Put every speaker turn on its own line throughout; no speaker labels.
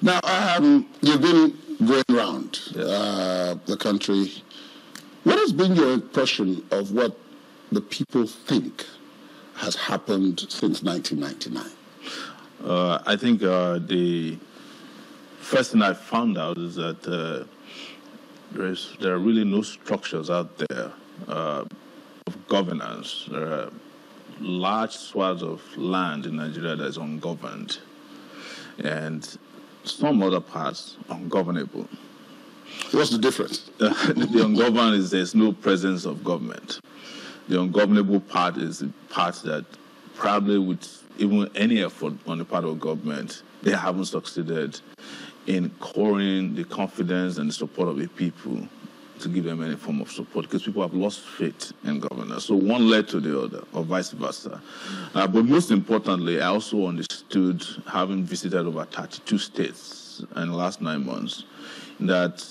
Now, you've been going around the country. What has been your impression of what the people think has happened since 1999?
I think the first thing I found out is that there are really no structures out there of governance. There are large swaths of land in Nigeria that is ungoverned, and some other parts ungovernable.
What's the difference?
The ungoverned is there's no presence of government. The ungovernable part is the part that probably with even any effort on the part of government, they haven't succeeded in coring the confidence and the support of the people to give them any form of support, because people have lost faith in governance. So one led to the other, or vice versa. But most importantly, I also understood, having visited over 32 states in the last 9 months, that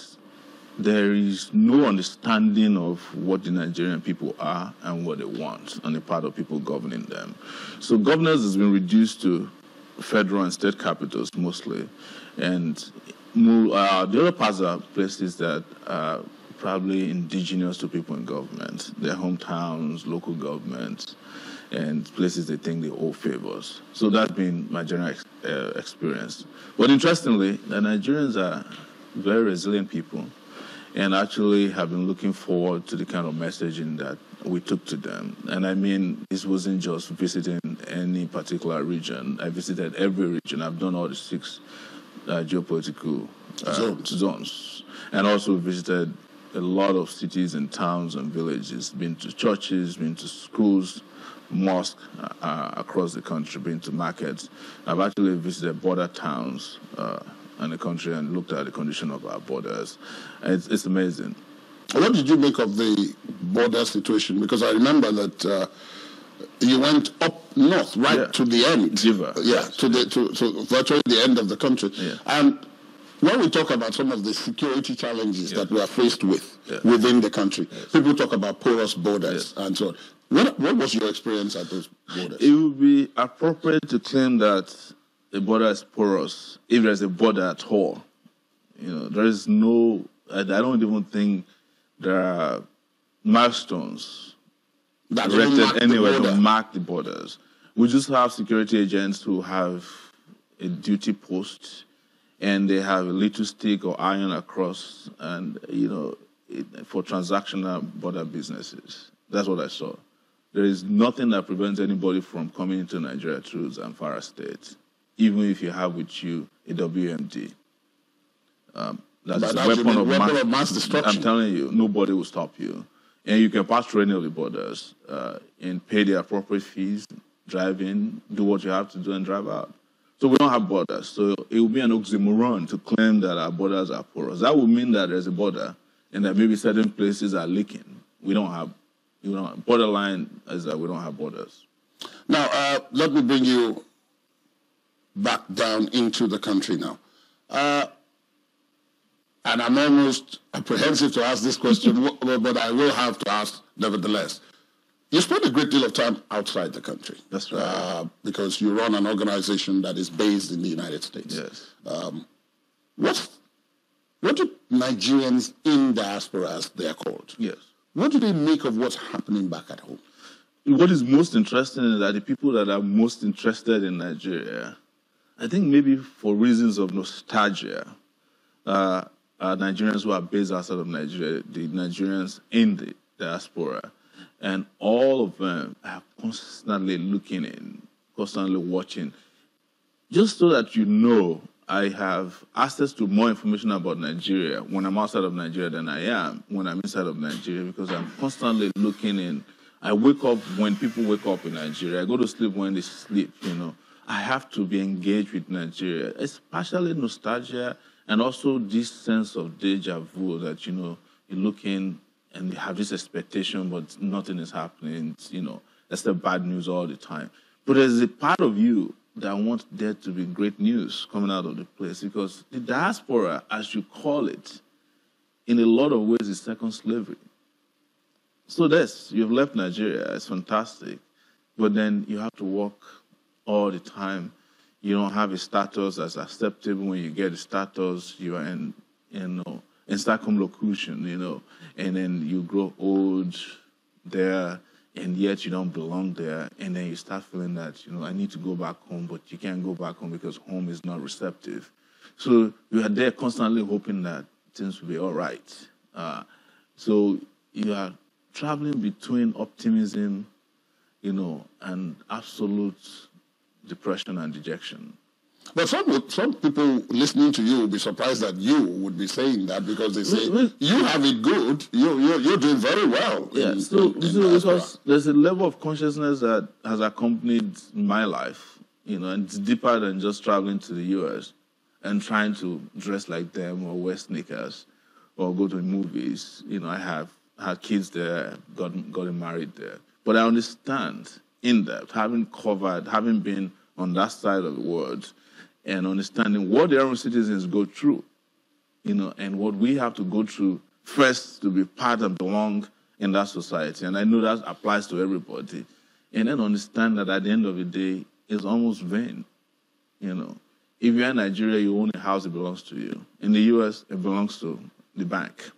there is no understanding of what the Nigerian people are and what they want on the part of people governing them. So governance has been reduced to federal and state capitals mostly, and the other parts are places that are probably indigenous to people in government, their hometowns, local governments, and places they think they owe favors. So that's been my general experience. But interestingly, the Nigerians are very resilient people, and actually have been looking forward to the kind of messaging that we took to them. And I mean, this wasn't just visiting any particular region. I visited every region. I've done all the 6 geopolitical zones. And also visited a lot of cities and towns and villages, been to churches, been to schools, mosques across the country, been to markets. I've actually visited border towns in the country and looked at the condition of our borders. It's amazing.
What did you make of the border situation? Because I remember that you went up north, to the end. To virtually the end of the country. Yeah. And when we talk about some of the security challenges that we are faced with within the country, people talk about porous borders and so on. What was your experience at those borders?
It would be appropriate to claim that a border is porous if there's a border at all. There is no, I don't even think there are milestones erected anywhere to mark the borders. We just have security agents who have a duty post, and they have a little stick or iron across, and for transactional border businesses. That's what I saw. There is nothing that prevents anybody from coming into Nigeria through Zamfara State, even if you have with you a WMD. That's a weapon of mass destruction. I'm telling you, nobody will stop you. And you can pass through any of the borders and pay the appropriate fees, drive in, do what you have to do, and drive out. So we don't have borders. So it would be an oxymoron to claim that our borders are porous. That would mean that there's a border and that maybe certain places are leaking. Borderline is that we don't have borders.
Now, let me bring you back down into the country now. And I'm almost apprehensive to ask this question, but I will have to ask nevertheless. You spend a great deal of time outside the country.
That's right.
Because you run an organization that is based in the United States.
Yes.
What do Nigerians in diaspora, as they are called, what do they make of what's happening back at home?
What is most interesting is that the people that are most interested in Nigeria, I think maybe for reasons of nostalgia, Nigerians who are based outside of Nigeria, the Nigerians in the diaspora, and all of them are constantly looking in, constantly watching. Just so that you know, I have access to more information about Nigeria when I'm outside of Nigeria than I am when I'm inside of Nigeria, because I'm constantly looking in. I wake up when people wake up in Nigeria. I go to sleep when they sleep, I have to be engaged with Nigeria. It's partially nostalgia and also this sense of deja vu that, you look in and you have this expectation, but nothing is happening. That's the bad news all the time. But there's a part of you that wants there to be great news coming out of the place, because the diaspora, as you call it, in a lot of ways is second slavery. So you've left Nigeria, it's fantastic, but then you have to work all the time. you don't have a status that's acceptable. When you get a status, you are in circumlocution, and then you grow old there, and yet you don't belong there, and then you start feeling that, I need to go back home, but you can't go back home because home is not receptive. So you are there constantly hoping that things will be all right. So you are traveling between optimism, and absolute depression and dejection.
But some people listening to you will be surprised that you would be saying that, because they say you have it good, you're doing very well.
Yeah, because there's a level of consciousness that has accompanied my life, and it's deeper than just traveling to the U.S. and trying to dress like them or wear sneakers or go to movies. I have had kids there, gotten married there. But I understand in depth, having been on that side of the world, and understanding what their own citizens go through, and what we have to go through first to be part and belong in that society. And I know that applies to everybody. And then understand that at the end of the day, it's almost vain. If you're in Nigeria, you own a house, it belongs to you. In the U.S., it belongs to the bank.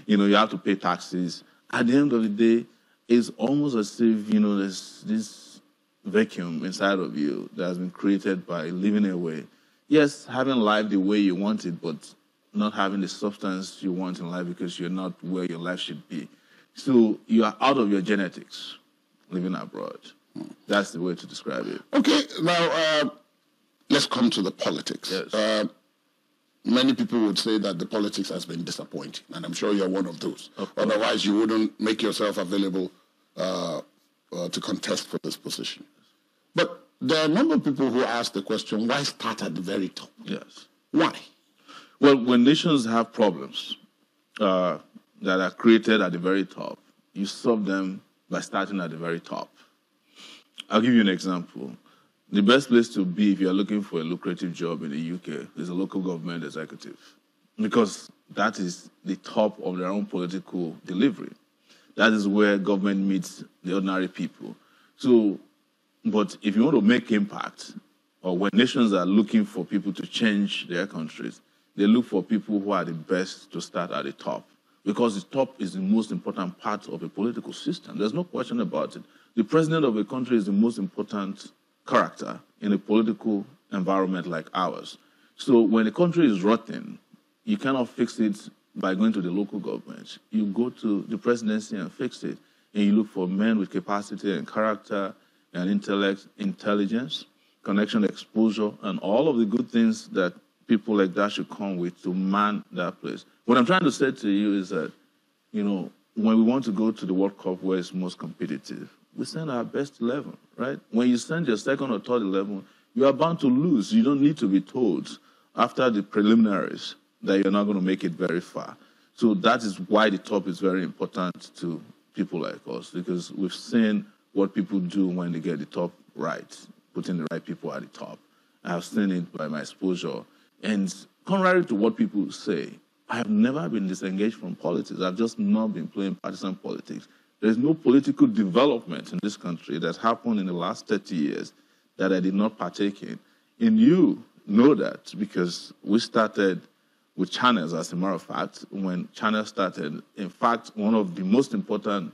You have to pay taxes. At the end of the day, it's almost as if, there's this vacuum inside of you that has been created by living away. Yes, having life the way you want it, but not having the substance you want in life because you're not where your life should be. So you are out of your genetics living abroad. That's the way to describe it.
Okay, now let's come to the politics.
Yes.
Many people would say that the politics has been disappointing, and I'm sure you're one of those. Otherwise, you wouldn't make yourself available to contest for this position. But there are a number of people who ask the question, why start at the very top?
Yes.
Why?
Well, when nations have problems that are created at the very top, you solve them by starting at the very top. I'll give you an example. The best place to be if you're looking for a lucrative job in the UK is a local government executive, because that is the top of their own political delivery. That is where government meets the ordinary people. So, but if you want to make impact, or when nations are looking for people to change their countries, they look for people who are the best to start at the top, because the top is the most important part of a political system. There's no question about it. The president of a country is the most important character in a political environment like ours. So when a country is rotten, you cannot fix it by going to the local government. You go to the presidency and fix it. And you look for men with capacity and character and intellect, intelligence, connection, exposure, and all of the good things that people like that should come with to man that place. What I'm trying to say to you is that, when we want to go to the World Cup where it's most competitive, we send our best 11, right? When you send your second or third 11, you are bound to lose. You don't need to be told after the preliminaries that you're not going to make it very far. So that is why the top is very important to people like us, because we've seen what people do when they get the top right, putting the right people at the top. I have seen it by my exposure. And contrary to what people say, I have never been disengaged from politics. I've just not been playing partisan politics. There's no political development in this country that's happened in the last 30 years that I did not partake in. And you know that because we started with channels, as a matter of fact. When channels started, in fact, one of the most important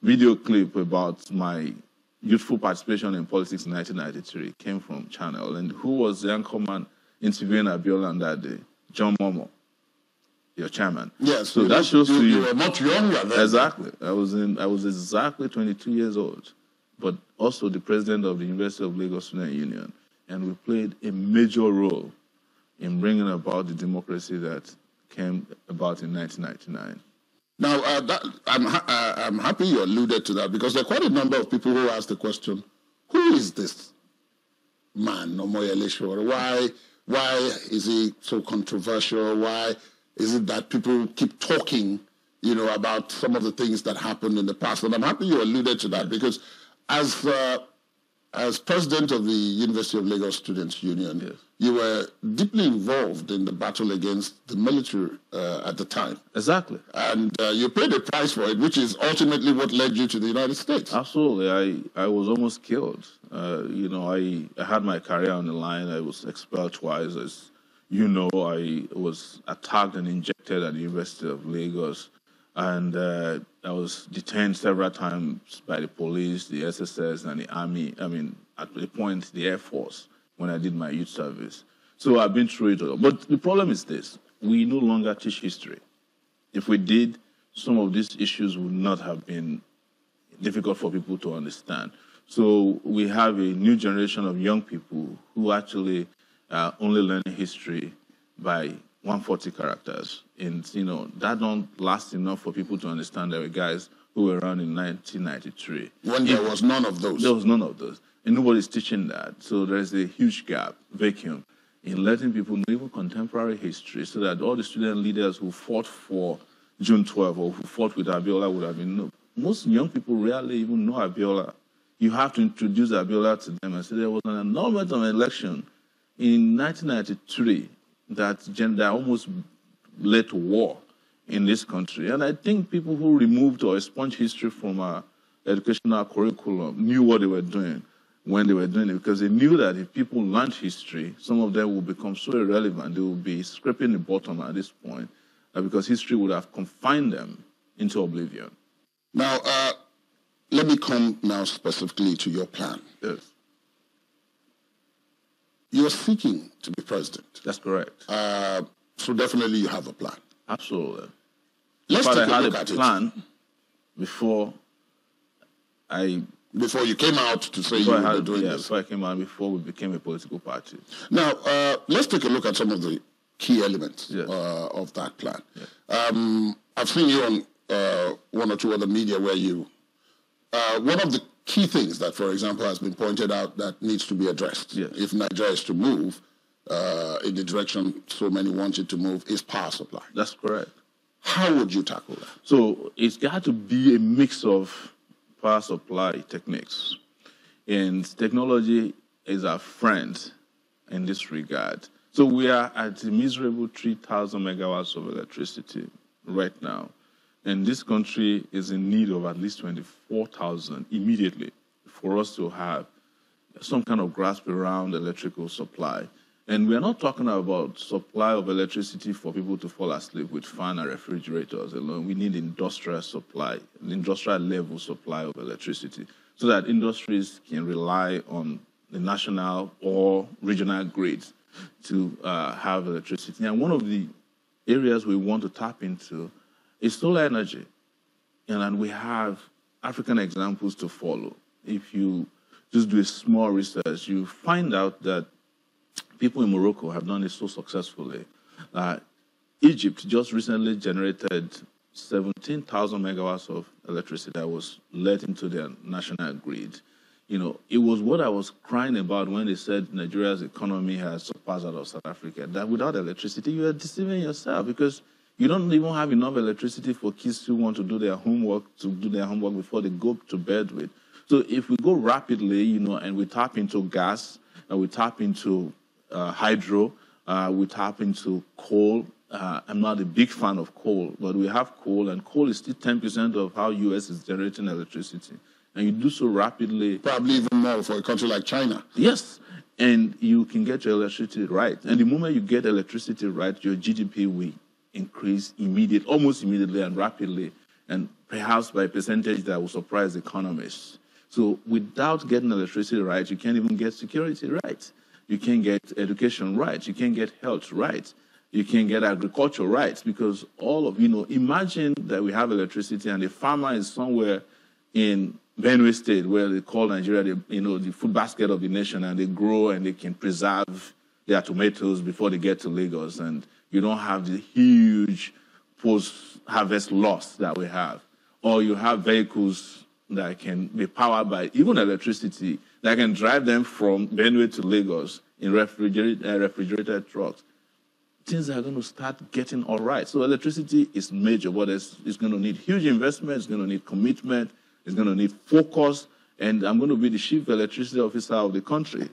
video clip about my youthful participation in politics in 1993 came from Channel. And who was the anchorman interviewing Abiola on that day? John Momo, your chairman.
Yes.
So that shows to you.
You were much younger then.
Exactly. I was exactly 22 years old, but also the president of the University of Lagos Student Union. And we played a major role in bringing about the democracy that came about in 1999.
Now, I'm happy you alluded to that, because there are quite a number of people who ask the question, who is this man, Omoyele Sowore? Why is he so controversial? Why is it that people keep talking, about some of the things that happened in the past? And I'm happy you alluded to that, because as as president of the University of Lagos Students' Union,
yes,
you were deeply involved in the battle against the military at the time.
Exactly.
And you paid a price for it, which is ultimately what led you to the United States.
Absolutely. I was almost killed. You know, I had my career on the line. I was expelled twice. As you know, I was attacked and injected at the University of Lagos. And I was detained several times by the police, the SSS, and the Army. I mean, at the point, the Air Force, when I did my youth service. So I've been through it all. But the problem is this. We no longer teach history. If we did, some of these issues would not have been difficult for people to understand. So we have a new generation of young people who actually are only learning history by 140 characters. And, you know, that don't last enough for people to understand there were guys who were around in 1993.
When there was none of those.
There was none of those. And nobody's teaching that. So there's a huge gap, vacuum, in letting people know even contemporary history so that all the student leaders who fought for June 12 or who fought with Abiola would have been known. Most young people rarely even know Abiola. You have to introduce Abiola to them and say there was an annulment of an election in 1993 that almost led to war in this country. And I think people who removed or expunged history from our educational curriculum knew what they were doing when they were doing it, because they knew that if people learned history, some of them would become so irrelevant, they would be scraping the bottom at this point, because history would have confined them into oblivion.
Now, let me come now specifically to your plan.
Yes.
You're seeking to be president.
That's correct.
So definitely you have a plan.
Absolutely.
Let's take a look
at
at
a plan before
you came out to say you were doing this.
Before I came out, before we became a political party.
Now, let's take a look at some of the key elements
Yes.
Of that plan.
Yes.
I've seen you on one or two other media where you, one of the key things that, for example, has been pointed out that needs to be addressed,
yes,
if Nigeria is to move in the direction so many want it to move, is power supply.
That's correct.
How would you tackle that?
So it's got to be a mix of power supply techniques. And technology is our friend in this regard. So we are at a miserable 3,000 megawatts of electricity right now. And this country is in need of at least 24,000 immediately for us to have some kind of grasp around electrical supply. And we're not talking about supply of electricity for people to fall asleep with fan and refrigerators alone. We need industrial supply, industrial level supply of electricity, so that industries can rely on the national or regional grids to have electricity. And one of the areas we want to tap into is solar energy. And we have African examples to follow. If you just do a small research, you find out that people in Morocco have done it so successfully. Egypt just recently generated 17,000 megawatts of electricity that was let into their national grid. You know, it was what I was crying about when they said Nigeria's economy has surpassed that of South Africa. That without electricity, you are deceiving yourself, because you don't even have enough electricity for kids who want to do their homework before they go to bed with. So if we go rapidly, you know, and we tap into gas, and we tap into hydro, we tap into coal. I'm not a big fan of coal, but we have coal, and coal is still 10% of how U.S. is generating electricity. And you do so rapidly.
Probably even more for a country like China.
Yes, and you can get your electricity right. And the moment you get electricity right, your GDP will increase almost immediately and rapidly, and perhaps by a percentage that will surprise economists. So without getting electricity right, you can't even get security right. You can't get education right. You can't get health right. You can't get agriculture right, because imagine that we have electricity and the farmer is somewhere in Benue State, where they call Nigeria the food basket of the nation, and they grow and they can preserve their tomatoes before they get to Lagos, and you don't have the huge post-harvest loss that we have. Or you have vehicles that can be powered by even electricity that can drive them from Benue to Lagos in refrigerated trucks. Things are going to start getting all right. So electricity is major, but it's going to need huge investment, it's going to need commitment, it's going to need focus, and I'm going to be the chief electricity officer of the country,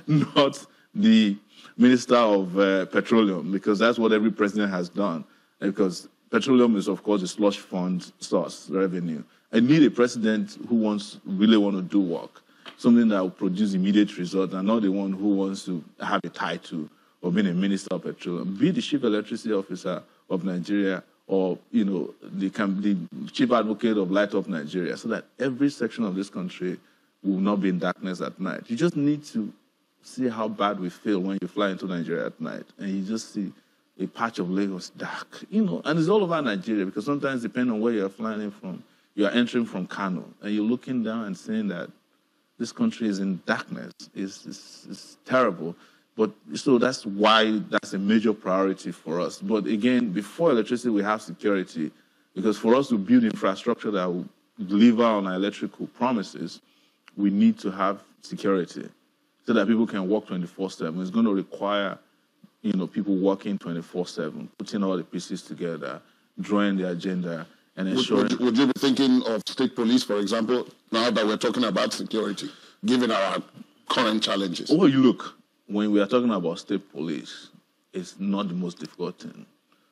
not the minister of petroleum, because that's what every president has done. Because petroleum is, of course, a slush fund source revenue. I need a president who really want to do work, something that will produce immediate results, and not the one who wants to have a title or being a minister of petroleum. Be the chief electricity officer of Nigeria, or the chief advocate of Light Up Nigeria, so that every section of this country will not be in darkness at night. You just need to see how bad we feel when you fly into Nigeria at night, and you just see a patch of Lagos dark, and it's all over Nigeria, because sometimes, depending on where you're flying in from, you're entering from Kano, and you're looking down and seeing that this country is in darkness. It's terrible. But so that's why that's a major priority for us. But again, before electricity, we have security, because for us to build infrastructure that will deliver on our electrical promises, we need to have security so that people can work 24/7. It's going to require, people working 24/7, putting all the pieces together, drawing the agenda, and ensuring.
Would you be thinking of state police, for example, now that we're talking about security, given our current challenges?
Oh, you look. When we are talking about state police, it's not the most difficult thing.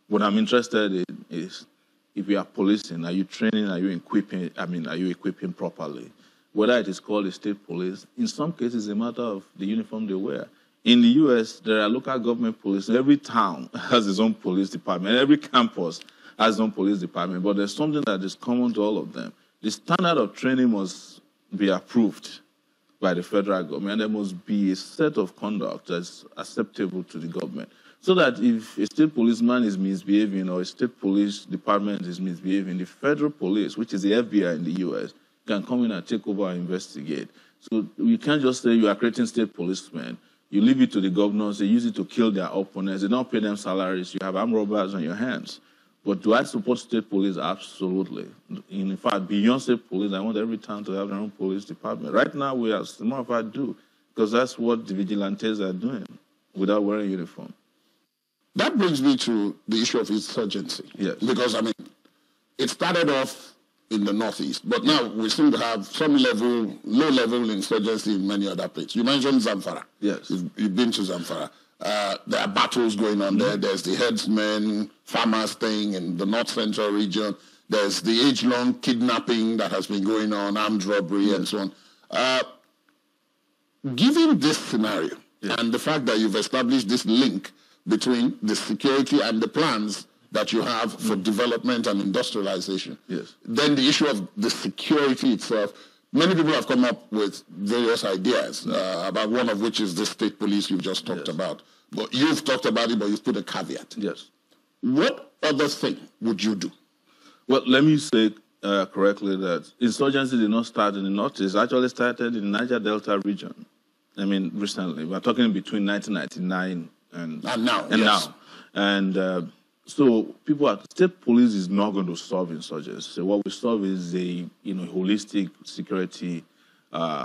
What I'm interested in is, if you are policing, are you training, are you equipping properly? Whether it is called a state police, in some cases, it's a matter of the uniform they wear. In the US, there are local government police. Every town has its own police department. Every campus has its own police department. But there's something that is common to all of them. The standard of training must be approved by the federal government, and there must be a set of conduct that's acceptable to the government. So that if a state policeman is misbehaving, or a state police department is misbehaving, the federal police, which is the FBI in the US, can come in and take over and investigate. So you can't just say you are creating state policemen. You leave it to the governors. They use it to kill their opponents. They don't pay them salaries. You have armed robbers on your hands. But do I support state police? Absolutely. In fact, beyond state police, I want every town to have their own police department. Right now, we are, as a matter of fact, do, because that's what the vigilantes are doing without wearing uniform.
That brings me to the issue of insurgency.
Yes.
Because, it started off in the Northeast, but now we seem to have some low-level insurgency in many other places. You mentioned Zamfara.
Yes.
You've been to Zamfara. There are battles going on there. There's the herdsmen, farmers thing in the North Central region. There's the age-long kidnapping that has been going on, armed robbery, and so on. Given this scenario and the fact that you've established this link between the security and the plans that you have for development and industrialization, then the issue of the security itself, many people have come up with various ideas, about one of which is the state police you've just talked about. But you've talked about it, but you've put a caveat.
Yes.
What other thing would you do?
Well, let me say correctly that insurgency did not start in the Northeast. It actually started in the Niger Delta region. Recently. We're talking between 1999 and now. And so state police is not going to solve insurgency. So what we solve is a holistic security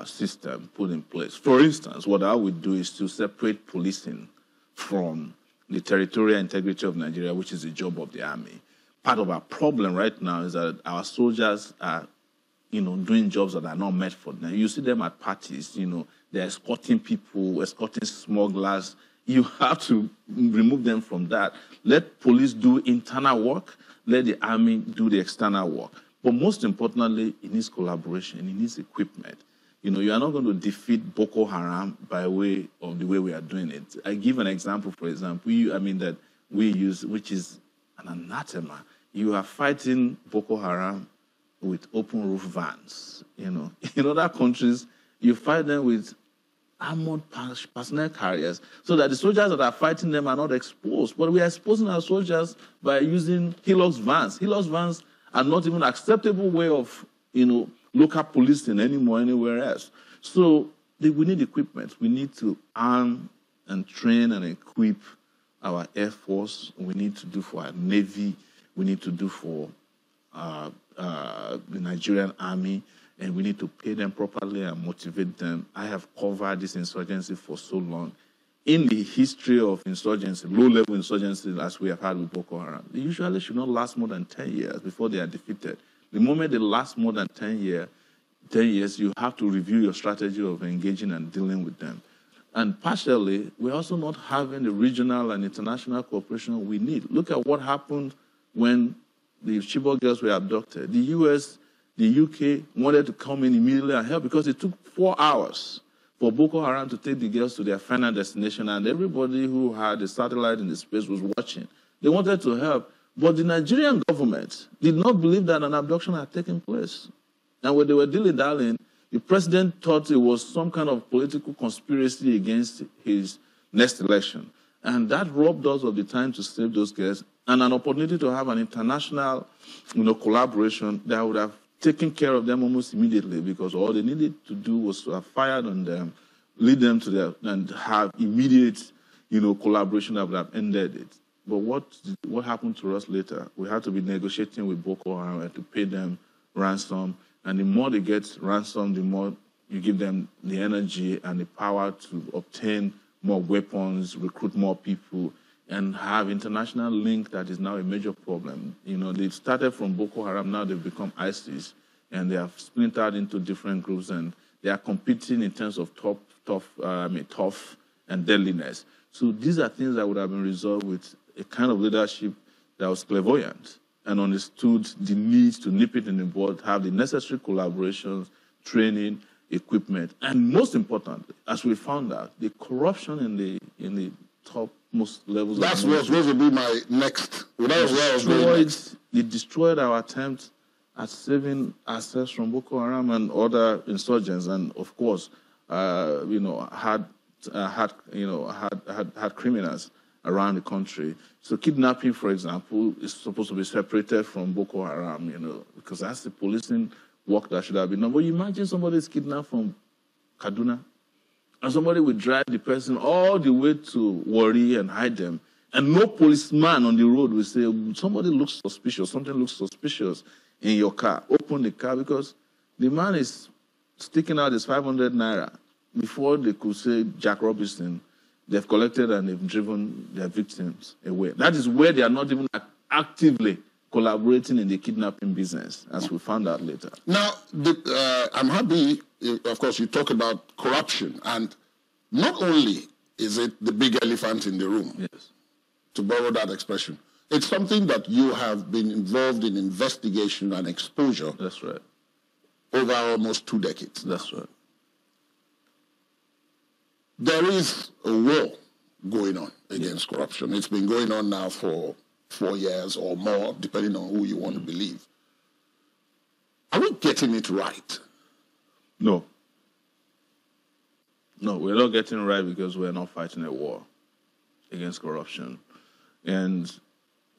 system put in place. For instance, what I would do is to separate policing from the territorial integrity of Nigeria, which is the job of the army. Part of our problem right now is that our soldiers are, doing jobs that are not meant for them. You see them at parties, they're escorting people, escorting smugglers. You have to remove them from that. Let police do internal work. Let the army do the external work. But most importantly, it needs collaboration. It needs equipment. You are not going to defeat Boko Haram by way of the way we are doing it. I give an example, for example, that we use, which is an anathema. You are fighting Boko Haram with open roof vans. In other countries, you fight them with armored personnel carriers, so that the soldiers that are fighting them are not exposed. But we are exposing our soldiers by using Hilux vans. Hilux vans are not even an acceptable way of, local policing anywhere else. So we need equipment. We need to arm and train and equip our Air Force. We need to do for our Navy. We need to do for the Nigerian Army. And we need to pay them properly and motivate them. I have covered this insurgency for so long. In the history of insurgency, low-level insurgency, as we have had with Boko Haram, they usually should not last more than 10 years before they are defeated. The moment they last more than 10 years, 10 years, you have to review your strategy of engaging and dealing with them. And partially, we're also not having the regional and international cooperation we need. Look at what happened when the Chibok girls were abducted. The US, the UK wanted to come in immediately and help because it took 4 hours for Boko Haram to take the girls to their final destination, and everybody who had a satellite in the space was watching. They wanted to help, but the Nigerian government did not believe that an abduction had taken place. And when they were dilly-dallying, the president thought it was some kind of political conspiracy against his next election. And that robbed us of the time to save those girls and an opportunity to have an international collaboration that would have taken care of them almost immediately, because all they needed to do was to have fired on them, lead them to their, and have immediate collaboration that would have ended it. But what happened to us later? We had to be negotiating with Boko Haram to pay them ransom. And the more they get ransom, the more you give them the energy and the power to obtain more weapons, recruit more people, and have international link that is now a major problem. They started from Boko Haram, now they've become ISIS, and they have splintered into different groups, and they are competing in terms of tough and deadliness. So these are things that would have been resolved with a kind of leadership that was clairvoyant and understood the need to nip it in the bud, have the necessary collaborations, training, equipment, and most importantly, as we found out, the corruption in the topmost levels.
That's what's going to be my next.
They destroyed our attempt at saving ourselves from Boko Haram and other insurgents, and of course, had criminals around the country. So kidnapping, for example, is supposed to be separated from Boko Haram, because that's the policing work that should have been done. But you imagine somebody is kidnapped from Kaduna, and somebody will drive the person all the way to Warri and hide them, and no policeman on the road will say, somebody looks suspicious, something looks suspicious in your car. Open the car, because the man is sticking out his 500 naira. Before they could say Jack Robinson, they've collected and they've driven their victims away. That is where they are not even actively collaborating in the kidnapping business, as we found out later.
Now, I'm happy, of course, you talk about corruption, and not only is it the big elephant in the room,
yes,
to borrow that expression, it's something that you have been involved in investigation and exposure.
That's right.
Over almost 2 decades.
That's right.
There is a war going on against corruption. It's been going on now for 4 years or more, depending on who you want to believe. Are we getting it right?
No. No, we're not getting it right because we're not fighting a war against corruption. And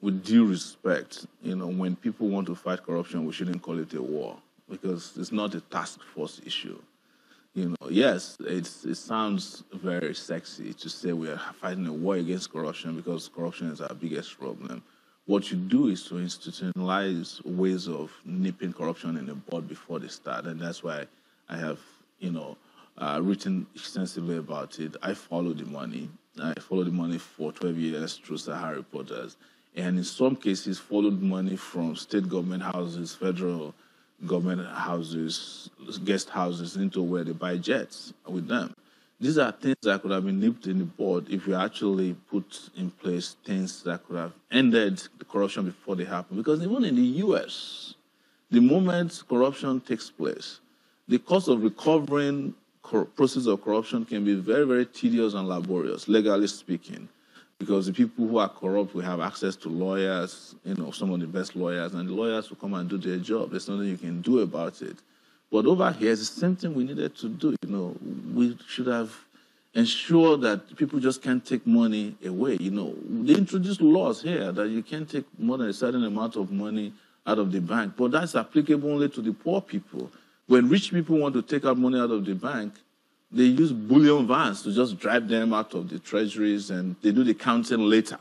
with due respect, when people want to fight corruption, we shouldn't call it a war, because it's not a task force issue. Yes, it sounds very sexy to say we are fighting a war against corruption because corruption is our biggest problem. What you do is to institutionalize ways of nipping corruption in the bud before they start, and that's why I have, written extensively about it. I follow the money. I followed the money for 12 years through Sahara Reporters, and in some cases followed money from state government houses, federal government houses, guest houses, into where they buy jets with them. These are things that could have been nipped in the bud if we actually put in place things that could have ended the corruption before they happen. Because even in the US, the moment corruption takes place, the cost of recovering process of corruption can be very, very tedious and laborious, legally speaking, because the people who are corrupt will have access to lawyers, some of the best lawyers, and the lawyers will come and do their job. There's nothing you can do about it. But over here, it's the same thing we needed to do. We should have ensured that people just can't take money away. They introduced laws here that you can't take more than a certain amount of money out of the bank, but that's applicable only to the poor people. When rich people want to take out money out of the bank, they use bullion vans to just drive them out of the treasuries, and they do the counting later.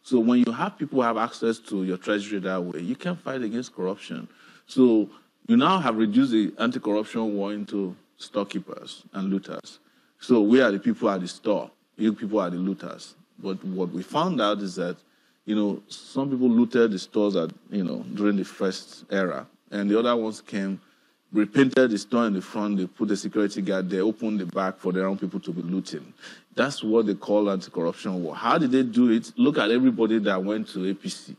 So when you have people who have access to your treasury that way, you can fight against corruption. So you now have reduced the anti-corruption war into storekeepers and looters. So we are the people at the store. You people are the looters. But what we found out is that, some people looted the stores during the first era, and the other ones came repainted the store in the front, they put the security guard there, opened the back for their own people to be looting. That's what they call anti-corruption war. How did they do it? Look at everybody that went to APC.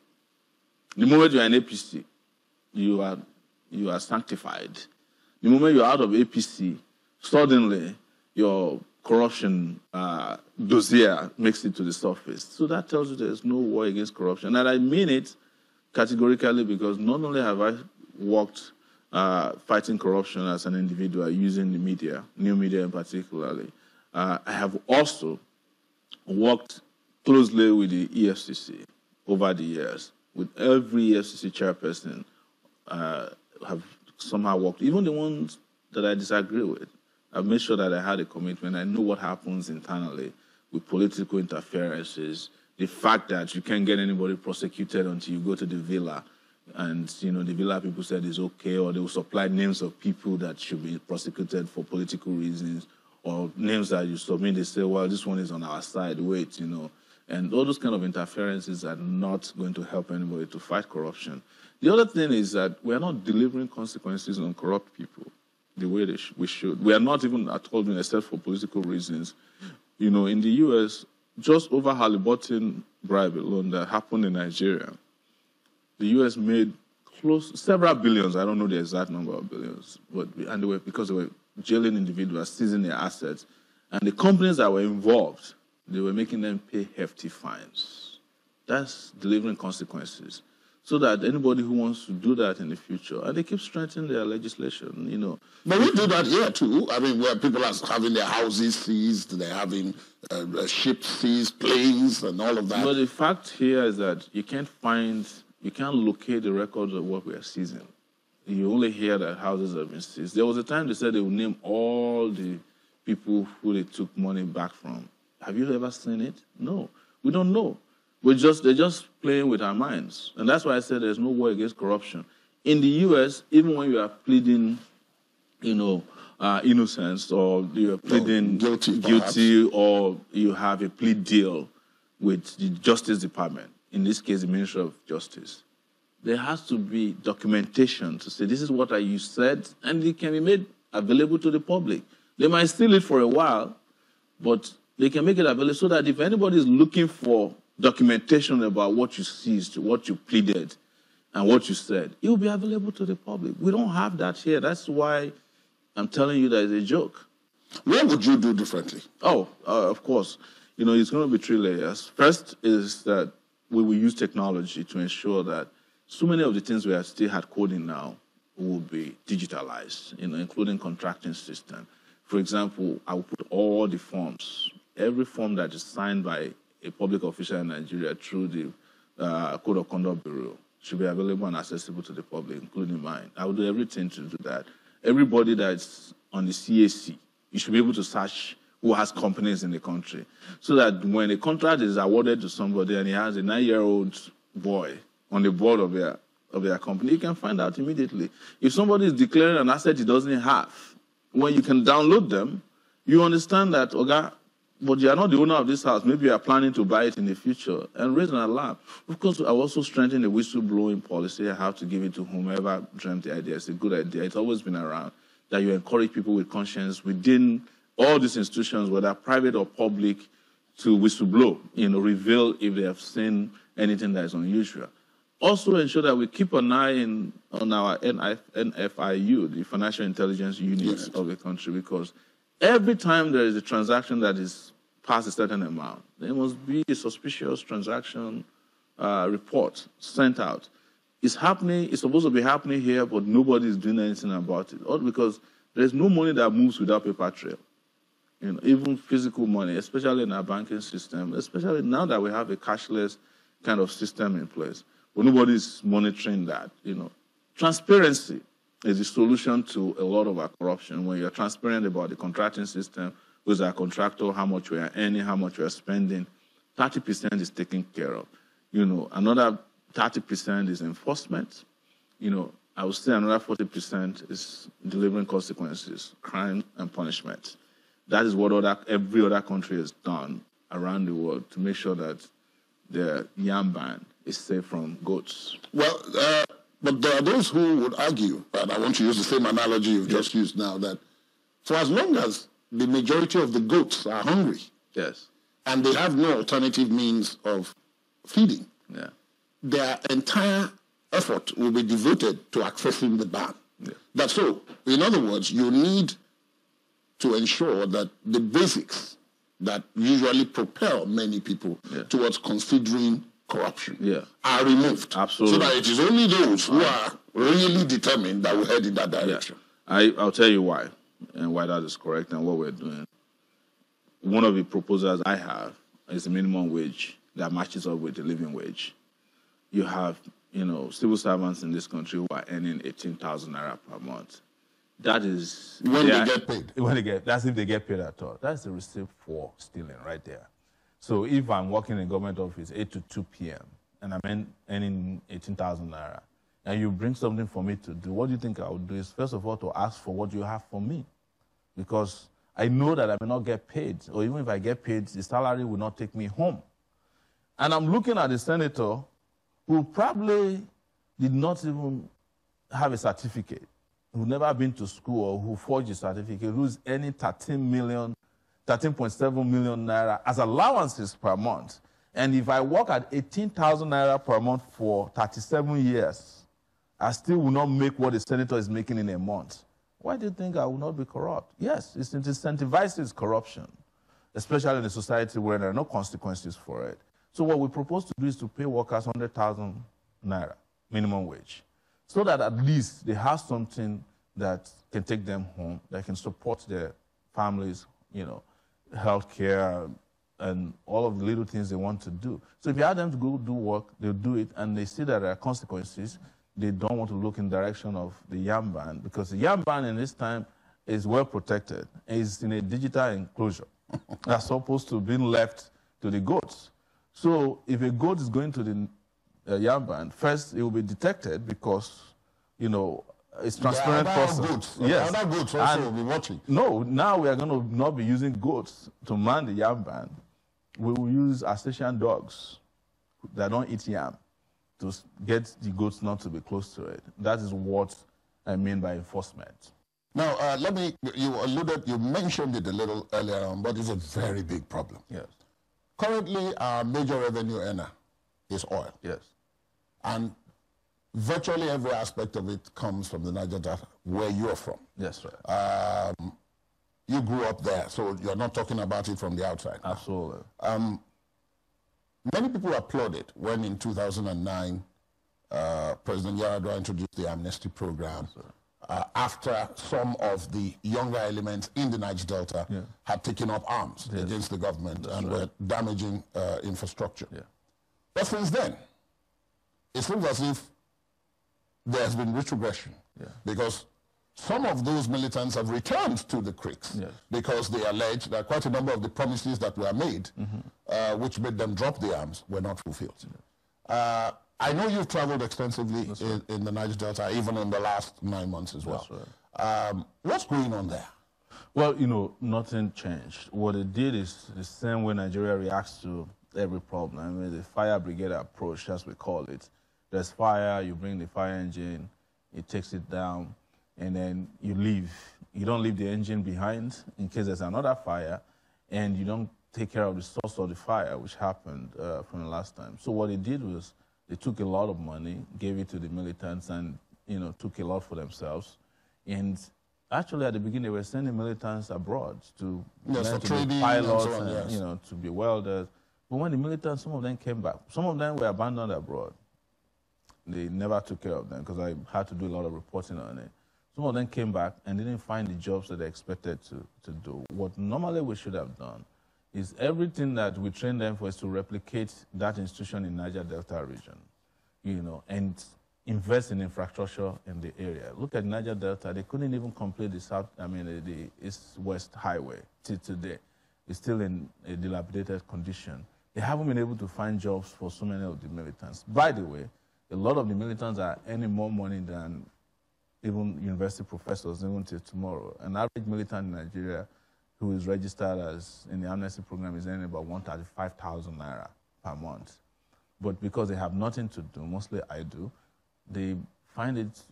The moment you are in APC, you are sanctified. The moment you're out of APC, suddenly your corruption dossier makes it to the surface. So that tells you there's no war against corruption. And I mean it categorically, because not only have I worked fighting corruption as an individual using the media, new media in particularly, I have also worked closely with the EFCC over the years. With every EFCC chairperson, have somehow worked, even the ones that I disagree with. I've made sure that I had a commitment. I know what happens internally with political interferences, the fact that you can't get anybody prosecuted until you go to the villa, and the villa people said it's okay, or they will supply names of people that should be prosecuted for political reasons, or names that you submit, they say, well, this one is on our side, wait, And all those kind of interferences are not going to help anybody to fight corruption. The other thing is that we are not delivering consequences on corrupt people the way we should. We are not even at all doing, except for political reasons. In the U.S., just over Halliburton bribe alone that happened in Nigeria, the U.S. made several billions. I don't know the exact number of billions, because they were jailing individuals, seizing their assets, and the companies that were involved, they were making them pay hefty fines. That's delivering consequences. So that anybody who wants to do that in the future, and they keep strengthening their legislation,
But we do that here too. I mean, where people are having their houses seized, they're having ships seized, planes, and all of that.
But the fact here is that you can't locate the records of what we are seizing. You only hear that houses have been seized. There was a time they said they would name all the people who they took money back from. Have you ever seen it? No, we don't know. They're just playing with our minds. And that's why I said there's no war against corruption. In the U.S., even when you are pleading, innocence, or you are pleading guilty, or you have a plea deal with the Justice Department, in this case, the Ministry of Justice, there has to be documentation to say this is what you said, and it can be made available to the public. They might steal it for a while, but they can make it available so that if anybody is looking for documentation about what you seized, what you pleaded, and what you said, it will be available to the public. We don't have that here. That's why I'm telling you that it's a joke.
What would you do differently?
Of course. It's going to be 3 layers. First is that we will use technology to ensure that so many of the things we are still hard coding now will be digitalized, including contracting system. For example, I will put all the forms, every form that is signed by a public official in Nigeria through the Code of Conduct Bureau should be available and accessible to the public, including mine. I will do everything to do that. Everybody that's on the CAC, you should be able to search who has companies in the country, so that when a contract is awarded to somebody and he has a 9-year-old boy on the board of their company, you can find out immediately. If somebody is declaring an asset he doesn't have, when you can download them, you understand that, but you are not the owner of this house. Maybe you are planning to buy it in the future, and raise an alarm. Of course, I also strengthened the whistleblowing policy. I have to give it to whomever dreamt the idea. It's a good idea. It's always been around, that you encourage people with conscience within all these institutions, whether private or public, to whistleblow, reveal if they have seen anything that is unusual. Also ensure that we keep an eye on our NFIU, the Financial Intelligence Units of the country, because every time there is a transaction that is past a certain amount, there must be a suspicious transaction report sent out. It's happening, it's supposed to be happening here, but nobody is doing anything about it. All because there's no money that moves without paper trail. Even physical money, especially in our banking system, especially now that we have a cashless kind of system in place, but nobody's monitoring that. Transparency is the solution to a lot of our corruption. When you're transparent about the contracting system, who's our contractor, how much we are earning, how much we are spending, 30% is taken care of. Another 30% is enforcement. I would say another 40% is delivering consequences, crime and punishment. That is what every other country has done around the world to make sure that the yam ban is safe from goats.
Well, But there are those who would argue, and I want to use the same analogy you've just used now, that for as long as the majority of the goats are hungry, and they have no alternative means of feeding, their entire effort will be devoted to accessing the barn. That's so. In other words, you need to ensure that the basics that usually propel many people towards considering corruption are removed.
Absolutely.
So that it is only those who are really determined that will head in that direction.
I'll tell you why, and why that is correct and what we're doing. One of the proposals I have is a minimum wage that matches up with the living wage. You have, civil servants in this country who are earning 18,000 naira per month. That is
when they get paid.
That's if they get paid at all. That's the receipt for stealing right there. So if I'm working in a government office 8 to 2 p.m. and I'm earning 18,000 naira, and you bring something for me to do, what do you think I would do is, first of all, to ask for what you have for me. Because I know that I may not get paid, or even if I get paid, the salary will not take me home. And I'm looking at the senator who probably did not even have a certificate, who never been to school, or who forged a certificate, who's earning 13.7 million naira as allowances per month. And if I work at 18,000 naira per month for 37 years, I still will not make what the senator is making in a month. Why do you think I will not be corrupt? Yes, it incentivizes corruption, especially in a society where there are no consequences for it. So what we propose to do is to pay workers 100,000 naira minimum wage, so that at least they have something that can take them home, that can support their families, health care, and all of the little things they want to do. So if you ask them to go do work, they'll do it, and they see that there are consequences. They don't want to look in the direction of the yam ban, because the yam ban in this time is well protected. It's in a digital enclosure as opposed to being left to the goats. So if a goat is going to the yam ban, first it will be detected because, it's transparent process.
Goats. Yes. Other goats also will be watching.
No, now we are going to not be using goats to man the yam ban. We will use Alsatian dogs that don't eat yam to get the goats not to be close to it. That is what I mean by enforcement.
Now, you mentioned it a little earlier on, but it's a very big problem.
Yes.
Currently, our major revenue earner is oil.
Yes.
And virtually every aspect of it comes from the Niger Delta, where you're from.
Yes, right.
You grew up there, so you're not talking about it from the outside.
Absolutely.
Many people applauded when in 2009, President Yar'Adua introduced the amnesty program after some of the younger elements in the Niger Delta had taken up arms against the government and were damaging infrastructure. But since then, it seems as if there has been retrogression because some of those militants have returned to the creeks because they allege that quite a number of the promises that were made, which made them drop the arms, were not fulfilled. I know you've traveled extensively in the Niger Delta, even in the last 9 months as well. What's going on there?
Well, nothing changed. What it did is the same way Nigeria reacts to every problem. I mean, the fire brigade approach, as we call it. There's fire, you bring the fire engine, it takes it down, and then you leave. You don't leave the engine behind in case there's another fire, and you don't take care of the source of the fire, which happened from the last time. So what they did was they took a lot of money, gave it to the militants, and took a lot for themselves. And actually, at the beginning, they were sending militants abroad to learn to be pilots and to be welders. But when the militants, some of them came back. Some of them were abandoned abroad. They never took care of them because I had to do a lot of reporting on it. Some of them came back and didn't find the jobs that they expected to do. What normally we should have done is everything that we trained them for is to replicate that institution in Niger Delta region, and invest in infrastructure in the area. Look at Niger Delta, they couldn't even complete the East-West highway till today. It's still in a dilapidated condition. They haven't been able to find jobs for so many of the militants. By the way, a lot of the militants are earning more money than even university professors, even till tomorrow. An average militant in Nigeria who is registered as in the amnesty program is earning about 135,000 naira per month. But because they have nothing to do, mostly I do, they find it,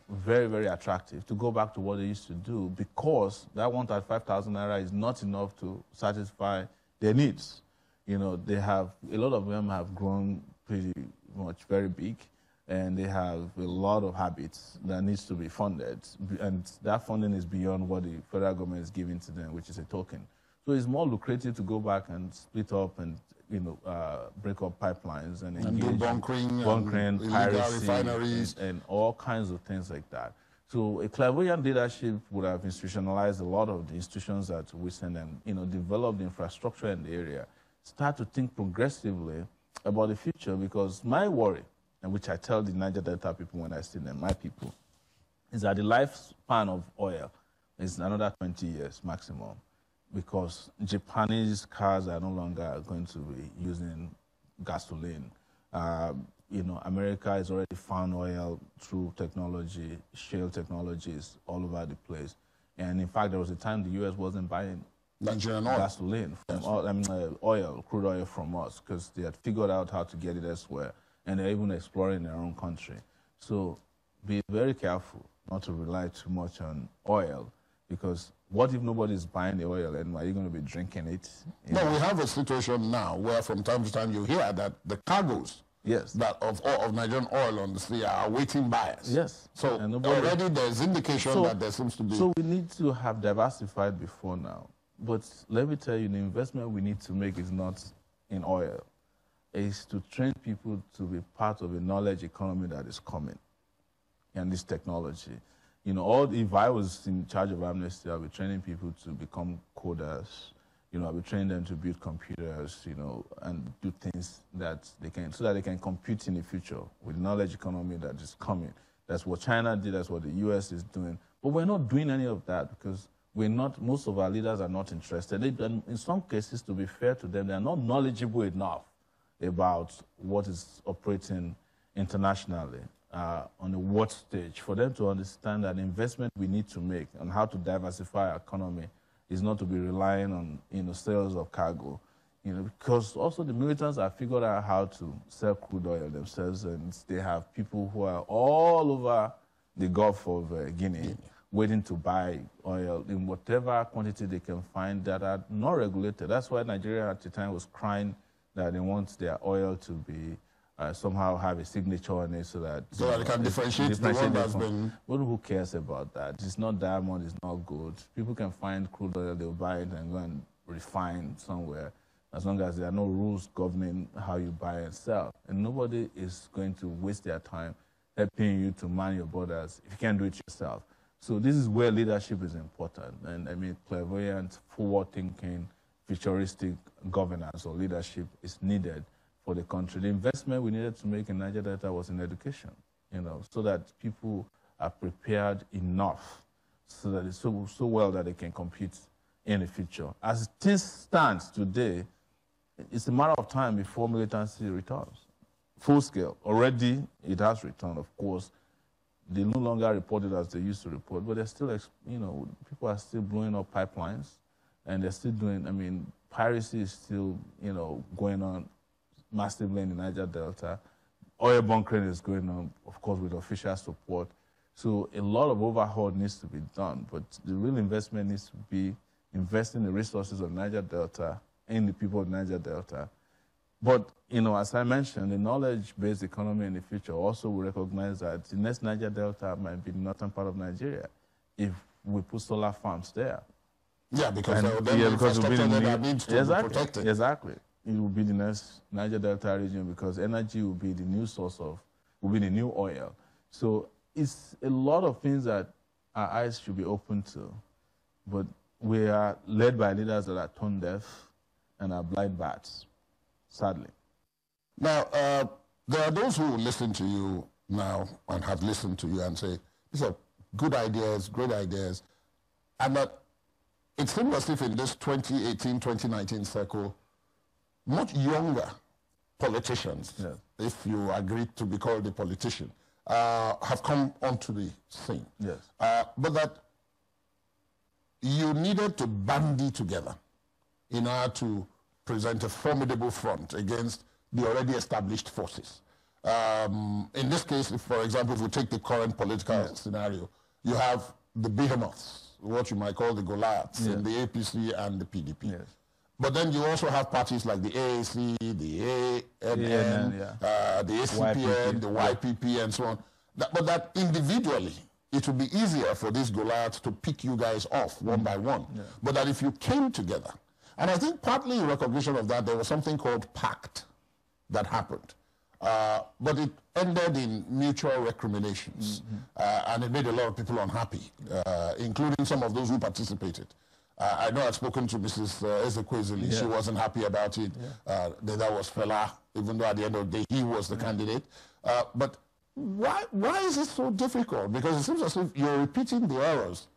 very, very attractive to go back to what they used to do, because that 135,000 naira is not enough to satisfy their needs. They have, a lot of them have grown pretty much very big, and they have a lot of habits that needs to be funded. And that funding is beyond what the federal government is giving to them, which is a token. So it's more lucrative to go back and split up and break up pipelines and engage bunkering, piracy, refineries, and all kinds of things like that. So a clairvoyant leadership would have institutionalized a lot of the institutions that we send and develop the infrastructure in the area. Start to think progressively about the future, because my worry, and which I tell the Niger Delta people when I see them, my people, is that the lifespan of oil is another 20 years maximum, because Japanese cars are no longer going to be using gasoline. America has already found oil through technology, shale technologies all over the place. And in fact, there was a time the U.S. wasn't buying
Nigerian oil.
Gasoline, oil, crude oil from us, because they had figured out how to get it elsewhere, and they're even exploring their own country. So be very careful not to rely too much on oil, because what if nobody's buying the oil, and are you going to be drinking it?
No, we have a situation now where from time to time you hear that the cargoes that of Nigerian oil on the sea are awaiting buyers.
Yes.
So already there's indication that there seems to be...
So we need to have diversified before now. But let me tell you, the investment we need to make is not in oil. It's to train people to be part of a knowledge economy that is coming, and this technology. If I was in charge of Amnesty, I'll be training people to become coders. I'll be training them to build computers, and do things that they can, so that they can compete in the future with knowledge economy that is coming. That's what China did, that's what the US is doing. But we're not doing any of that, because most of our leaders are not interested. And in some cases, to be fair to them, they're not knowledgeable enough about what is operating internationally on the world stage for them to understand that the investment we need to make on how to diversify our economy is not to be relying on sales of cargo. Because also the militants have figured out how to sell crude oil themselves, and they have people who are all over the Gulf of Guinea waiting to buy oil in whatever quantity they can find that are not regulated. That's why Nigeria at the time was crying that they want their oil to be somehow have a signature on it, so that
they can differentiate the one that's been...
Well, who cares about that? It's not diamond, it's not gold. People can find crude oil, they'll buy it and go and refine somewhere, as long as there are no rules governing how you buy and sell. And nobody is going to waste their time helping you to man your borders if you can't do it yourself. So this is where leadership is important. And I mean, clairvoyant, forward-thinking, futuristic governance or leadership is needed for the country. The investment we needed to make in Niger Delta was in education, so that people are prepared enough, so that it's so well that they can compete in the future. As things stand today, it's a matter of time before militancy returns. Full scale. Already it has returned, of course. They no longer report it as they used to report, but they're still, people are still blowing up pipelines, and they're still doing, piracy is still, going on massively in the Niger Delta. Oil bunkering is going on, of course, with official support. So a lot of overhaul needs to be done, but the real investment needs to be investing the resources of Niger Delta in the people of Niger Delta. But, as I mentioned, the knowledge-based economy in the future also will recognize that the next Niger Delta might be the northern part of Nigeria if we put solar farms there.
Yeah, because it will be protected.
Exactly. It will be the next Niger Delta region, because energy will be the new will be the new oil. So it's a lot of things that our eyes should be open to. But we are led by leaders that are tone deaf and are blind bats, sadly.
Now, there are those who listen to you now and have listened to you and say, these are good ideas, great ideas, and that it seems as if in this 2018-2019 circle, much younger politicians, if you agree to be called a politician, have come onto the scene.
Yes.
But that you needed to bandy together in order to present a formidable front against the already established forces. In this case, if, for example, if we take the current political scenario, you have the behemoths, what you might call the Goliaths, in the APC and the PDP. Yes. But then you also have parties like the AAC, the ANN, the ACPN, the YPP, and so on. But that individually, it would be easier for these Goliaths to pick you guys off one by one. Yeah. But that if you came together, and I think partly in recognition of that, there was something called pact that happened. But it ended in mutual recriminations, and it made a lot of people unhappy, including some of those who participated. I know I've spoken to Mrs. Ezekwesili. She wasn't happy about it. That was Fela, even though at the end of the day he was the candidate. But why is it so difficult? Because it seems as if you're repeating the errors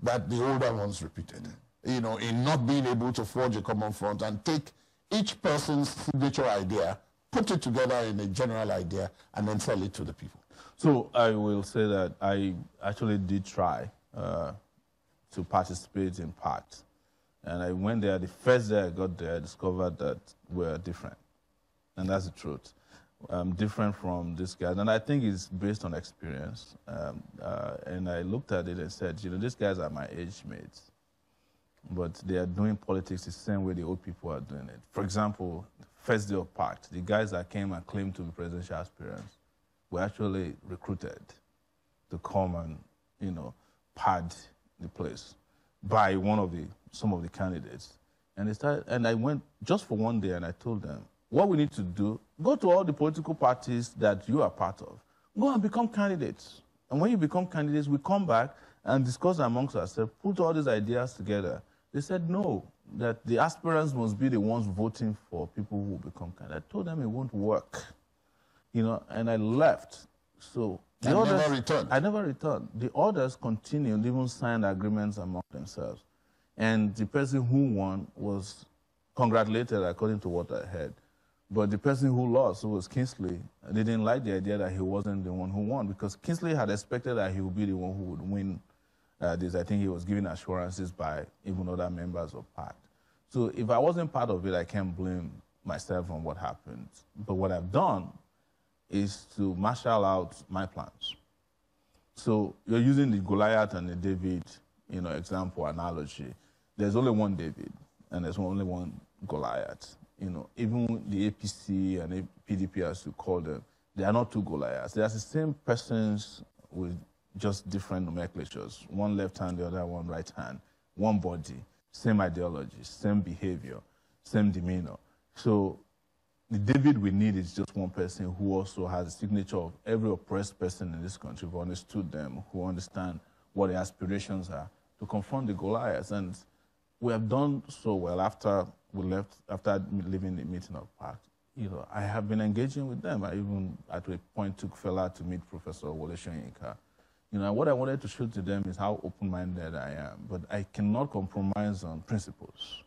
that the older ones repeated, you know, in not being able to forge a common front and take each person's signature idea, put it together in a general idea, and then sell it to the people.
So I will say that I actually did try to participate in PACT. And I went there, the first day I got there, I discovered that we're different. And that's the truth. Different from this guy. And I think it's based on experience. And I looked at it and said, you know, these guys are my age mates. But they are doing politics the same way the old people are doing it. For example, first day of PACT, the guys that came and claimed to be presidential aspirants were actually recruited to come and, you know, pad the place by some of the candidates. And they started, and I went just for one day and I told them, what we need to do, go to all the political parties that you are part of. Go and become candidates. And when you become candidates, we come back and discuss amongst ourselves, put all these ideas together. They said no, that the aspirants must be the ones voting for people who will become candidates. I told them it won't work, you know, and I left. So the others,
never returned.
I never returned. The others continued, even signed agreements among themselves. And the person who won was congratulated according to what I heard. But the person who lost, who was Kingsley, they didn't like the idea that he wasn't the one who won, because Kingsley had expected that he would be the one who would win this. I think he was given assurances by even other members of PACT. So if I wasn't part of it, I can't blame myself on what happened. But what I've done is to marshal out my plans. So you're using the Goliath and the David, you know, example, analogy. There's only one David, and there's only one Goliath. You know, even the APC and the PDP, as you call them, they are not two Goliaths. They are the same persons with just different nomenclatures. One left hand, the other one right hand. One body, same ideology, same behavior, same demeanor. So the David we need is just one person who also has a signature of every oppressed person in this country, who understood them, who understand what their aspirations are, to confront the Goliaths. And we have done so well after we left, after leaving the meeting of PACT. You know, I have been engaging with them. I even, at a point, took Fela to meet Professor Wole. You know, what I wanted to show to them is how open-minded I am. But I cannot compromise on principles.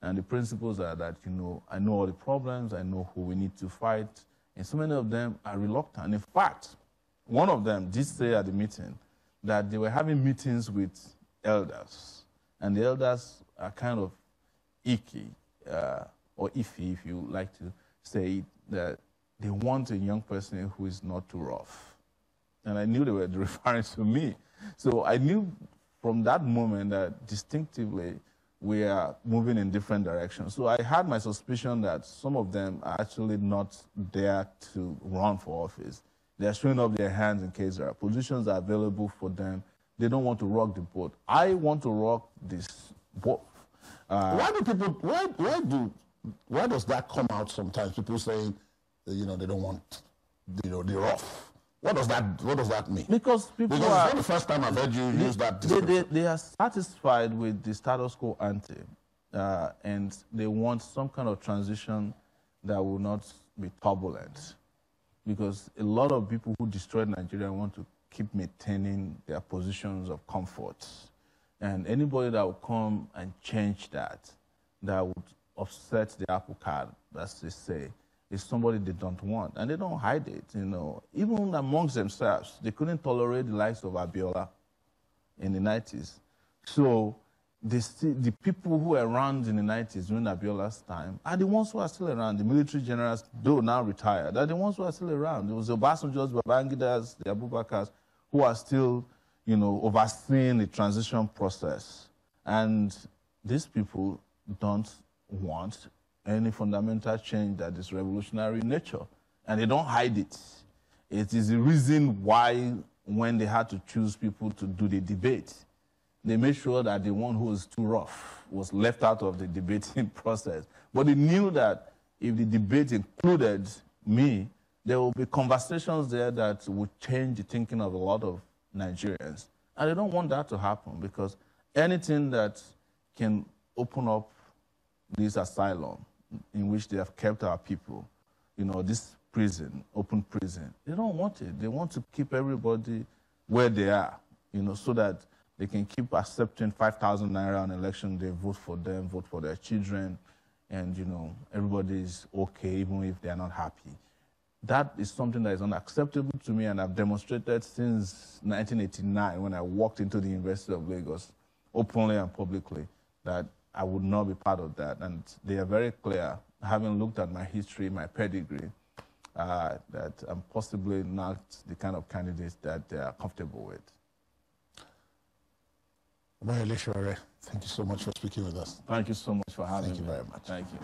And the principles are that, you know, I know all the problems, I know who we need to fight, and so many of them are reluctant. In fact, one of them did say at the meeting that they were having meetings with elders, and the elders are kind of icky, or iffy, if you like to say it, that they want a young person who is not too rough. And I knew they were referring to me. So I knew from that moment that distinctively we are moving in different directions. So I had my suspicion that some of them are actually not there to run for office. They are showing up their hands in case there are positions are available for them. They don't want to rock the boat. I want to rock this boat.
Why do people? Why does that come out sometimes? People saying, you know, they don't want, you know, the rough. What does that mean?
Because it's
not the first time I've heard you use that description.
They are satisfied with the status quo ante, and they want some kind of transition that will not be turbulent. Because a lot of people who destroyed Nigeria want to keep maintaining their positions of comfort. And anybody that will come and change that would upset the apple cart, as they say, is somebody they don't want. And they don't hide it, you know. Even amongst themselves, they couldn't tolerate the likes of Abiola in the 90s. So the people who were around in the 90s during Abiola's time are the ones who are still around. The military generals, though now retired, are the ones who are still around. It was the Obasanjo's, Babangida's, the Abubakars, who are still, overseeing the transition process. And these people don't want any fundamental change that is revolutionary in nature. And they don't hide it. It is the reason why, when they had to choose people to do the debate, they made sure that the one who was too rough was left out of the debating process. But they knew that if the debate included me, there will be conversations there that would change the thinking of a lot of Nigerians. And they don't want that to happen, because anything that can open up this asylum in which they have kept our people, this prison, open prison, they don't want it. They want to keep everybody where they are, so that they can keep accepting 5,000 naira on election day, vote for them, vote for their children, and, everybody is okay, even if they're not happy. That is something that is unacceptable to me, and I've demonstrated since 1989 when I walked into the University of Lagos, openly and publicly, that I would not be part of that. And they are very clear, having looked at my history, my pedigree, that I'm possibly not the kind of candidate that they are comfortable with.
Omoyele, Sowore, thank you so much for speaking with us.
Thank you so much for having me.
Thank you very much.
Thank you.